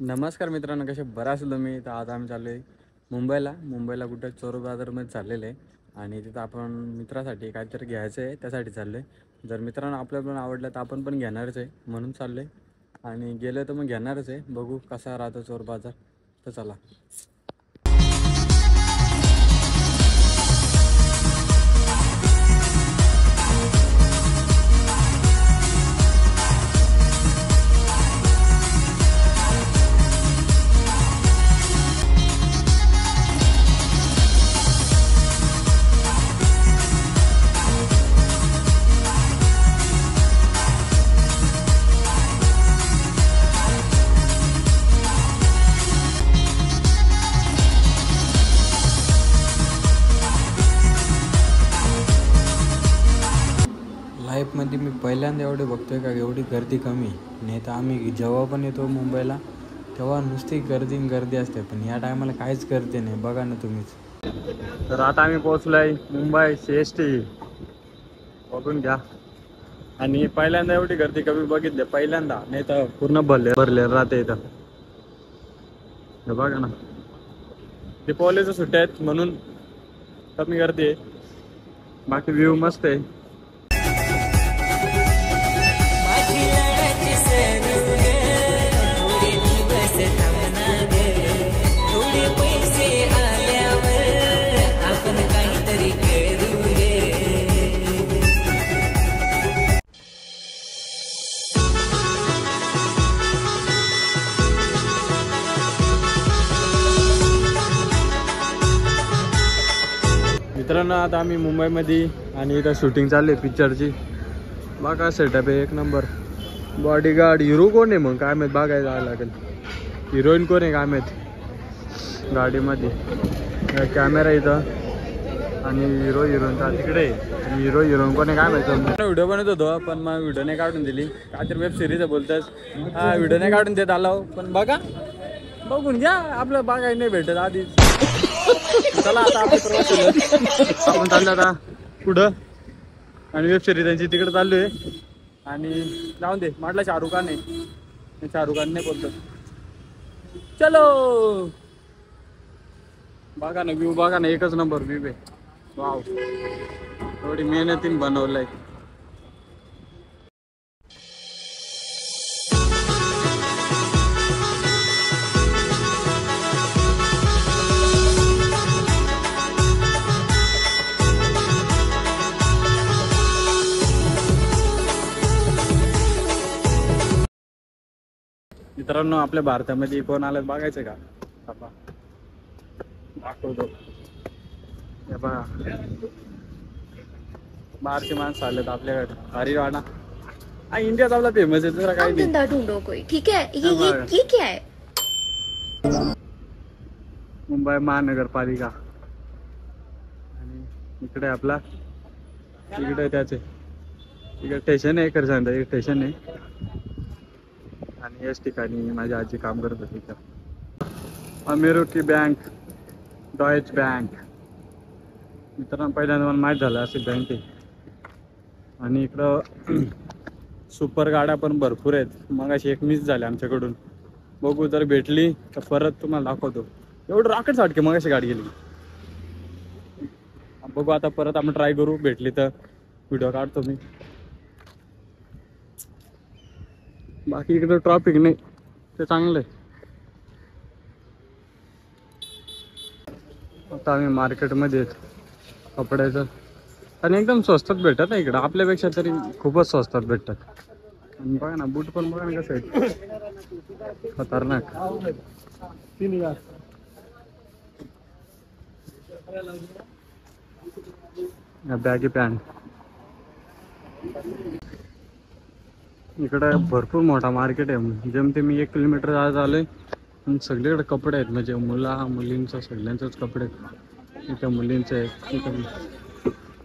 नमस्कार मित्रांनो, कसे बरा असेल तुम्ही. तर आज आम्ही चाललो आहे मुंबईला कुठे चोर बाजारमध्ये चाललेलं आहे आणि तिथं आपण मित्रासाठी काहीतरी घ्यायचं आहे, त्यासाठी चाललो आहे. जर मित्रांनो आपल्याला पण आवडलं तर आपण पण घेणारच आहे, म्हणून चाललो आहे आणि गेलो तर मग घेणारच आहे. बघू कसा राहतो चोर बाजार. तर चला. लाईफमध्ये मी पहिल्यांदा एवढे बघतोय का एवढी गर्दी कमी. नाही तर आम्ही जेव्हा पण येतो मुंबईला तेव्हा नुसती गर्दी असते, पण या टायमाला काहीच गर्दी नाही. बघा ना तुम्हीच. तर आता आम्ही पोहोचलो आहे मुंबई CST. बघून घ्या. आणि पहिल्यांदा एवढी गर्दी कमी बघितली पहिल्यांदा, नाही तर पूर्ण भरले राहते इथं. बघा ना, दीपावलीच्या सुट्ट्या आहेत म्हणून कमी गर्दी आहे. बाकी व्ह्यू मस्त आहे. मित्रांनो आता आम्ही मुंबईमध्ये आणि इथं शूटिंग चालली आहे पिक्चरची. बघा सेटअप आहे एक नंबर. बॉडीगार्ड हिरो कोण आहे मग काय माहीत, बघायला जावं लागेल. हिरोईन कोण आहे काय माहीत गाडीमध्ये. कॅमेरा इथं आणि हिरोईन तर तिकडे आहे. आणि हिरोईन कोण आहे काय माहिती. व्हिडिओ बनवत होतो पण मग व्हिडिओ नाही काढून दिली. काहीतरी वेब सिरीज बोलतस. हा व्हिडिओ नाही काढून देत आलो, पण बघून घ्या. आपलं बघायला नाही भेटत आधीच. चला आता आपण चाललो आता पुढं आणि वेब सिरीज त्यांची तिकडे चाललो आहे. आणि जाऊन दे म्हटलं शाहरुख खान आहे, शाहरुख खान नाही बोलतो. चलो बघा ना व्ह्यू, बघा ना एकच नंबर व्ह्यू आहे. वाव, थोडी मेहनतीने बनवलंय. मित्रांनो आपल्या भारतामध्ये कोण आलं बघायचं का? दाखवतो. हे बघा बाहेरची माणसं आलेत आपल्याकडे. हरियाणा इंडियात आपला फेमस आहे. जरा काही धंधा ढूंढो कोई. ठीक है, ये क्या है? मुंबई महानगरपालिका. आणि इकडे आपला इकडे त्याचे इकडे स्टेशन आहे. खरं सांगता एक स्टेशन आहे आणि याच ठिकाणी माझी आजी काम करत होती. इथं अमेरिकी बँक, डॉयच बँक. मित्रांनो पहिल्यांदा मला माहीत झालं असे बँक आहे. आणि इकडं सुपर गाड्या पण भरपूर आहेत. मग अशी एक मिस झाली आमच्याकडून. बघू जर भेटली तर परत तुम्हाला दाखवतो. एवढं रॉकेट वाटके मग अशी गाडी गेली. बघू आता परत आपण ट्राय करू, भेटली तर व्हिडिओ काढतो मी. बाकी इकडे ट्रॉफिक नाही, ते चांगलं आहे. आता आम्ही मार्केटमध्ये कपड्याचं आणि एकदम स्वस्तात भेटतात ना इकडं. आपल्यापेक्षा तरी खूपच स्वस्तात भेटतात. आणि बघा ना बूट पण बघा ना कसं आहे, खतरनाक. Baggy pant. इकडे भरपूर मोठा मार्केट आहे. जेमते मी 1 किलोमीटर आज आलोय. सगळीकडे कपडे आहेत, म्हणजे मुलींचं सगळ्यांचंच कपडे. इथं मुलींचे आहेत,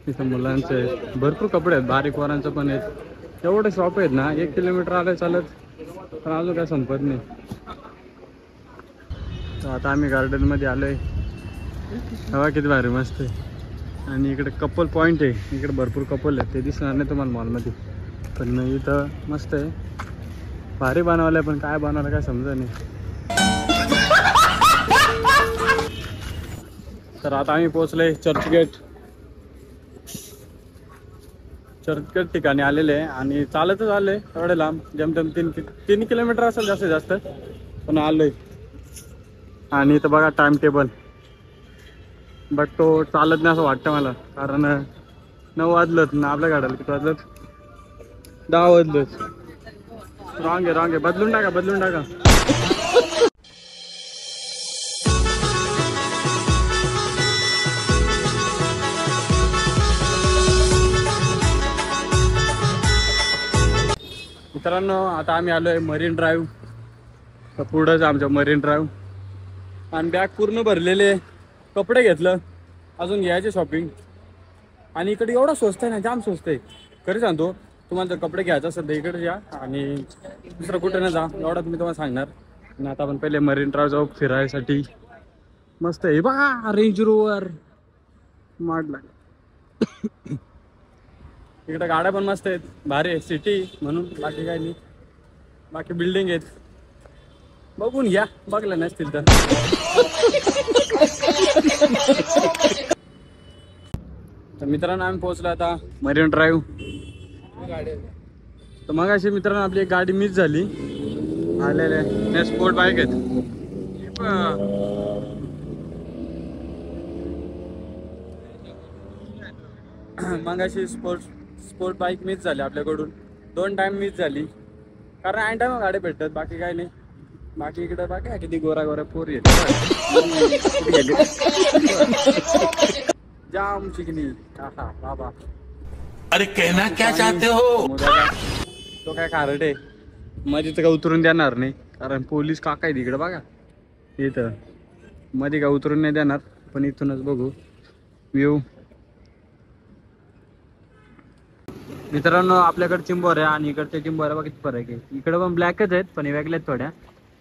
इथं मुलांचे आहेत. भरपूर कपडे आहेत, बारीक वरांचं पण आहेत. एवढे शॉप आहेत ना. 1 किलोमीटर आलंय चालत, पण अजून काय संपत नाही. तर आता आम्ही गार्डनमध्ये आलोय. हवा किती भारी मस्त आहे. आणि इकडे कपल पॉईंट आहे. इकडे भरपूर कपल आहेत, ते दिसणार नाही तुम्हाला मॉलमध्ये. पण इथं मस्त आहे, भारी बनवलं आहे. पण काय बनवलं काय समजा नाही. तर आता आम्ही पोहोचलोय चर्चगेट ठिकाणी आलेले आहे आणि चालतच आलोय एवढे लांब, जमजम 3 किलोमीटर असेल जास्तीत जास्त, पण आलोय. आणि इथं बघा टाइम टेबल, बट तो चालत नाही असं वाटतं मला, कारण 9 वाजलत ना, आपल्या गाड्याला किती वाजलत, 10 वाजलत. रॉंग आहे, बदलून टाका. मित्रांनो आता आम्ही आलोय मरीन ड्राईव्ह, तर पुढंच आमच्या मरीन ड्राईव्ह. आणि बॅग पूर्ण भरलेले, कपडे घेतलं, अजून घ्यायचे शॉपिंग. आणि इकडे एवढं स्वस्त आहे ना, जाम स्वस्त आहे. खरी सांगतो, तुम्हाला जर कपडे घ्यायचं असेल तर इकडे या आणि दुसरं कुठे ना जा, एवढा तुम्ही तुम्हाला सांगणार. आणि आता आपण पहिले मरीन ड्राईव्ह जाऊ फिरायसाठी. मस्त आहे बा, रेंज रोवर माडला. इकडे गाड्या पण मस्त आहेत, भारी आहे सिटी म्हणून, बाकी काही नाही. बाकी बिल्डिंग आहेत, बघून घ्या, बघल्या नसतील तर. तर मित्रांनो आम्ही पोहोचलो आता मरीन ड्राईव्ह. तर मग अशी मित्रांनो आपली एक गाडी मिस झाली, आलेले स्पोर्ट बाईक आहेत. मग अशी स्पोर्ट बाईक मिस झाली आपल्याकडून, 2 टाइम मिस झाली, कारण ऐन टाइम गाडी भेटतात, बाकी काही नाही. बाकी इकडे बाकी किती गोरा पोरी येत जाम चिकनी. बाबा अरे कहना क्या चाहते हो? तो काय खारटे मध्ये तर काय उतरून देणार नाही, कारण पोलीस काका आहे तिकडे बघा, इथं मध्ये काय उतरून नाही देणार. पण इथूनच बघू व्ह्यू. मित्रांनो आपल्याकडे चिंबोर आहे आणि इकडच्या चिंबोऱ्या बघा किती फरक आहे. इकडे पण ब्लॅकच आहेत, पण वेगळ्याच थोड्या.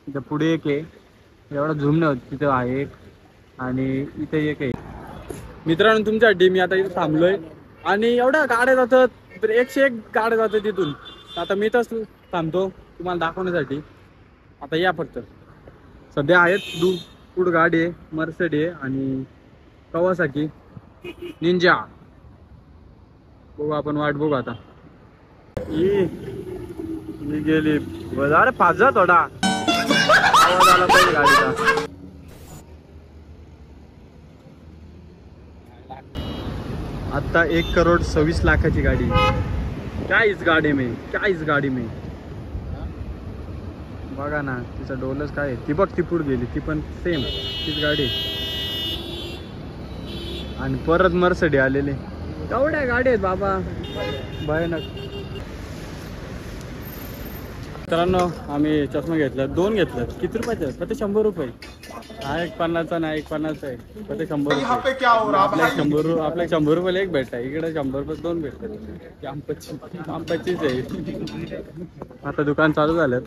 इथं पुढे एक आहे, एवढा झूम नाही होत, तिथं आहे एक, आणि इथे एक आहे. मित्रांनो तुमच्यासाठी मी आता इथे थांबलोय आणि एवढ्या गाड्या जातात, 101 गाड्या जातात तिथून. आता मी तच थांबतो तुम्हाला दाखवण्यासाठी. आता या फक्त सध्या आहेत पुढं गाडी आहे, मर्सिडीज आहे आणि कावासाकी निंजा. बघू आपण, वाट बघू आता. ही गेली, अरे पाच थोडा आवाज आला पाहिजे गाडीचा. आता 1,26,00,000 गाड़ी. क्या इस गाड़ी में बघा ना, तिचा डोलच काय आहे. ती बघ ती पुढे गेली, ती पण सेम तीच गाडी. आणि परत मर्सिडीज आलेले. एवढ्या गाड्या आहेत बाबा, भयानक. मित्रांनो आम्ही चष्मा घेतला, 2 घेतलं. किती रुपयाचे? फक्त 100 रुपये. हा 1,50चा ना, 1,50चा आहे, फक्त 100 रुपये. आपल्या 100 रुपयाला एक भेटत आहे, इकडे 100 रुपये 2 भेटतात. आम 25 आहे. आता दुकान चालू झालं.